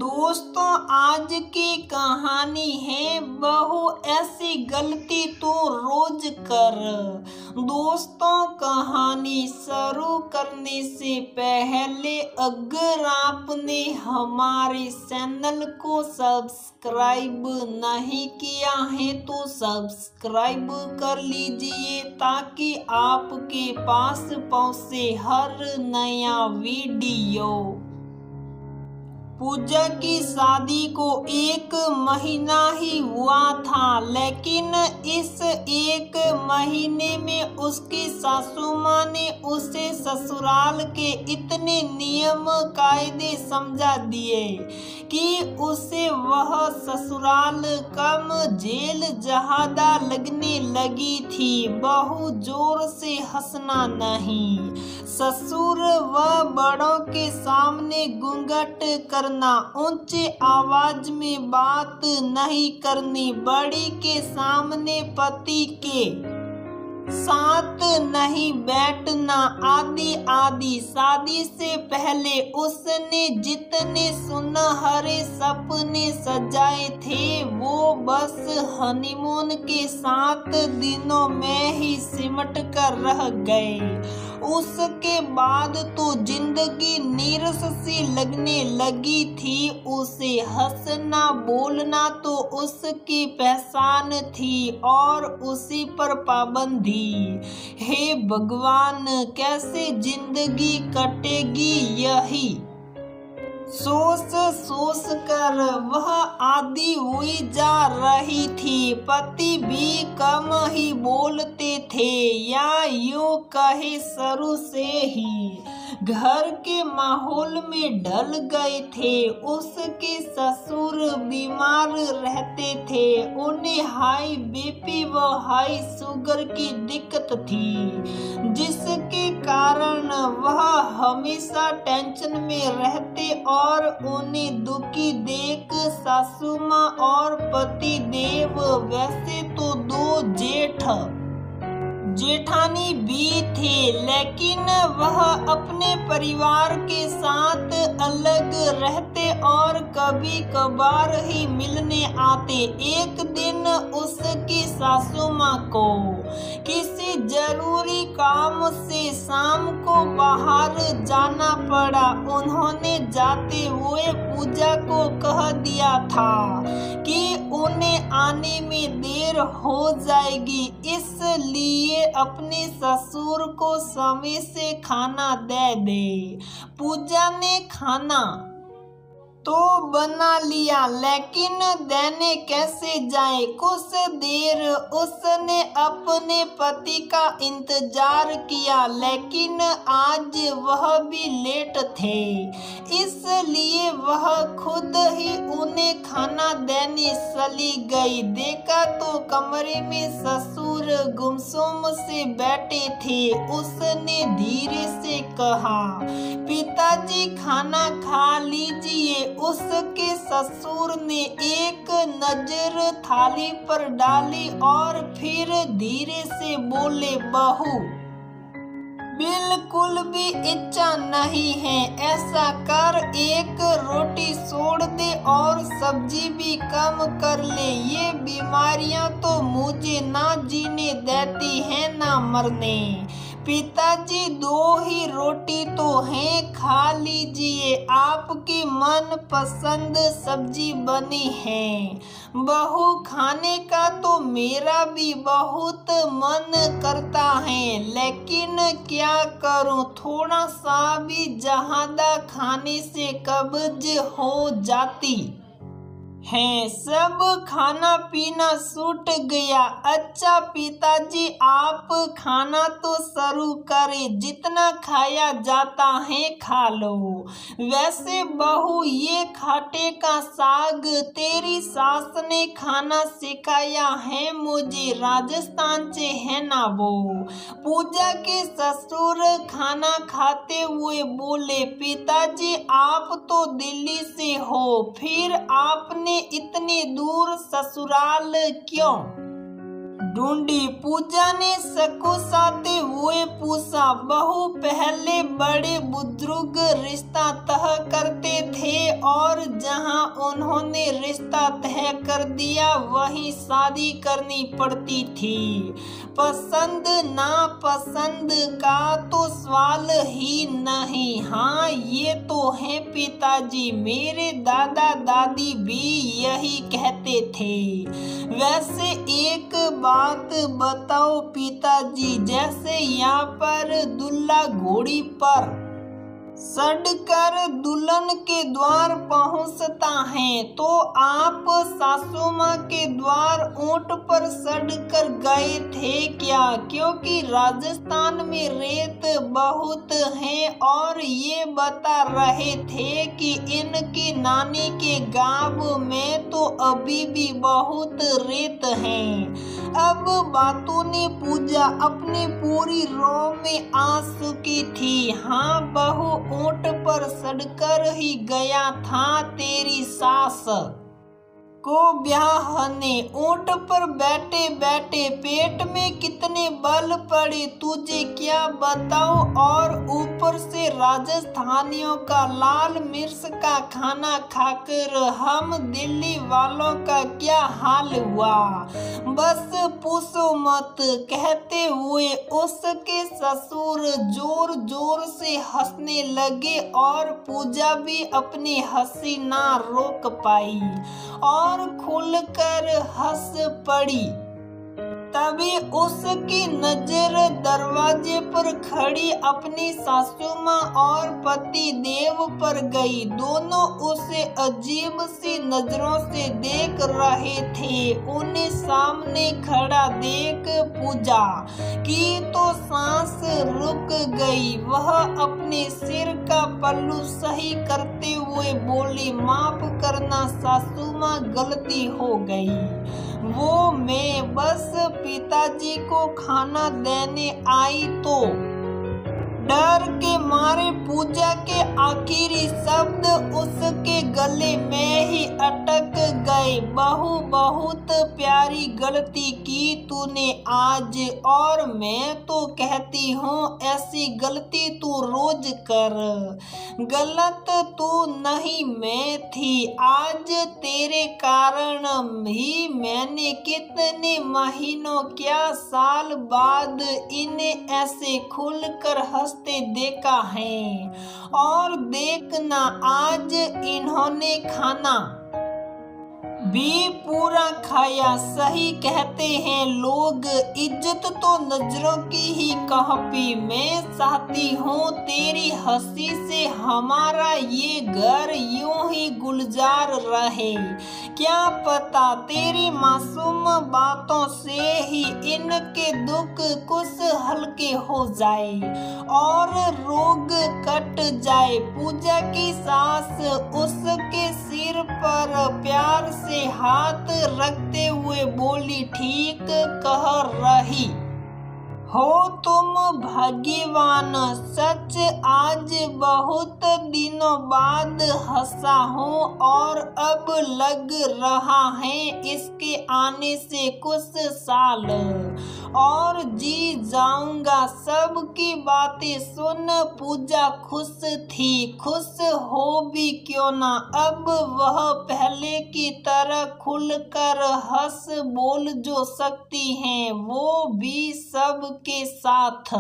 दोस्तों आज की कहानी है बहू ऐसी गलती तो रोज कर। दोस्तों कहानी शुरू करने से पहले अगर आपने हमारे चैनल को सब्सक्राइब नहीं किया है तो सब्सक्राइब कर लीजिए ताकि आपके पास पहुंचे हर नया वीडियो। पूजा की शादी को 1 महीना ही हुआ था, लेकिन इस 1 महीने में उसकी सासू माँ ने उसे ससुराल के इतने नियम कायदे समझा दिए कि उसे वह ससुराल कम जेल ज्यादा लगने लगी थी। बहू जोर से हंसना नहीं, ससुर व बड़ों के सामने घूंघट करना, ऊंची आवाज में बात नहीं करनी, बड़ी के सामने पति के साथ नहीं बैठना आदि आदि। शादी से पहले उसने जितने सुनहरे सपने सजाए थे वो बस हनीमून के 7 दिनों में ही सिमट कर रह गए। उसके बाद तो जिंदगी नीरस सी लगने लगी थी। उसे हंसना बोलना तो उसकी पहचान थी और उसी पर पाबंदी। हे भगवान, कैसे जिंदगी कटेगी यही सोच कर वह आदी हुई जा रही थी। पति भी कम ही बोलते थे या यूं कहे शुरू से ही घर के माहौल में ढल गए थे। उसके ससुर बीमार रहते थे, उन्हें हाई बीपी व हाई शुगर की दिक्कत थी, जिसके कारण वह हमेशा टेंशन में रहते और उन्हें दुखी देख सासू माँ और पति देव, वैसे तो 2 जेठानी भी थे, लेकिन वह अपने परिवार के साथ अलग रहते और कभी कभार ही मिलने आते। एक दिन उसकी सासू माँ को किसी जरूरी काम से शाम को बाहर जाना पड़ा। उन्होंने जाते हुए पूजा को कह दिया था कि उन्हें आने में देर हो जाएगी, इसलिए अपने ससुर को समय से खाना दे दे। पूजा ने खाना तो बना लिया, लेकिन देने कैसे जाए। कुछ देर उसने अपने पति का इंतजार किया, लेकिन आज वह भी लेट थे, इसलिए वह खुद ही उन्हें खाना देने चली गई। देखा तो कमरे में ससुर गुमसुम से बैठे थे। उसने धीरे से कहा, पिताजी खाना खा लीजिए। उसके ससुर ने एक नजर थाली पर डाली और फिर धीरे से बोले, बहू बिल्कुल भी इच्छा नहीं है, ऐसा कर 1 रोटी छोड़ दे और सब्जी भी कम कर ले। ये बीमारियां तो मुझे ना जीने देती हैं ना मरने। पिताजी 2 ही रोटी तो हैं, खा लीजिए, आपकी मन पसंद सब्जी बनी है। बहू खाने का तो मेरा भी बहुत मन करता है, लेकिन क्या करूं, थोड़ा सा भी ज्यादा खाने से कब्ज हो जाती है। सब खाना पीना छूट गया। अच्छा पिताजी, आप खाना तो शुरू करें, जितना खाया जाता है खा लो। वैसे बहू, ये खाटे का साग तेरी सास ने खाना सिखाया है मुझे, राजस्थान से है ना वो। पूजा के ससुर खाना खाते हुए बोले, पिताजी आप तो दिल्ली से हो, फिर आपने इतनी दूर ससुराल क्यों ढूंढी? पूजा ने सकुचाते हुए पूछा। बहू पहले बड़े बुजुर्ग रिश्ता तय करते थे और और जहां उन्होंने रिश्ता तय कर दिया वहीं शादी करनी पड़ती थी। पसंद नापसंद का तो सवाल ही नहीं। हाँ, ये तो है पिताजी, मेरे दादा दादी भी यही कहते थे। वैसे एक बात बताओ पिताजी, जैसे यहाँ पर दूल्हा घोड़ी पर चढ़कर दुल्हन के द्वार पहुंचता है, तो आप सासू माँ के द्वार ऊंट पर चढ़कर गए थे क्या? क्योंकि राजस्थान में रेत बहुत है और ये बता रहे थे कि इनकी नानी के गांव में तो अभी भी बहुत रेत है। अब बातों ने पूजा अपनी पूरी रो में आ चुकी थी। हाँ बहू, ऊंट पर चढ़कर ही गया था तेरी सास को ब्याहने। ऊंट पर बैठे बैठे पेट में कितने बल पड़े तुझे क्या बताऊं, और ऊपर से राजस्थानियों का लाल मिर्च का खाना खाकर हम दिल्ली वालों का क्या हाल हुआ, बस पूछो मत। कहते हुए उसके ससुर जोर जोर से हंसने लगे और पूजा भी अपनी हंसी ना रोक पाई और खुलकर हंस पड़ी। तभी उसकी नजर दरवाजे पर खड़ी अपनी सासू माँ और पति देव पर गई। दोनों उसे अजीब सी नजरों से देख रहे थे। उन्हें सामने खड़ा देख पूजा की तो सांस रुक गई। वह अपने सिर का पल्लू सही करते हुए बोली, माफ करना सासू माँ, गलती हो गई। वो मैं बस पिताजी को खाना देने आई तो। डर के मारे पूजा के आखिरी शब्द उसके गले में ही अटक गए। बहू, बहुत प्यारी गलती की तूने आज, और मैं तो कहती हूँ ऐसी गलती तू रोज कर। गलत तू नहीं मैं थी। आज तेरे कारण ही मैंने कितने महीनों क्या साल बाद इन्हें ऐसे खुलकर हंसते देखा है। और देखना आज इन्होंने खाना भी पूरा खाया। सही कहते हैं लोग, इज्जत तो नजरों की ही कहपी। मैं चाहती हूँ तेरी हंसी से हमारा ये घर यूं ही गुलजार रहे। क्या पता तेरी मासूम बातों से ही इनके दुख कुछ हल्के हो जाए और रोग कट जाए। पूजा की सास उसके सिर पर प्यार से हाथ रखते हुए बोली, ठीक कह रही हो तुम भाग्यवान। सच आज बहुत दिनों बाद हंसा हूँ और अब लग रहा है इसके आने से कुछ साल और जी जाऊंगा। सबकी बातें सुन पूजा खुश थी। खुश हो भी क्यों ना, अब वह पहले की तरह खुलकर हंस बोल जो सकती हैं, वो भी सब के साथ।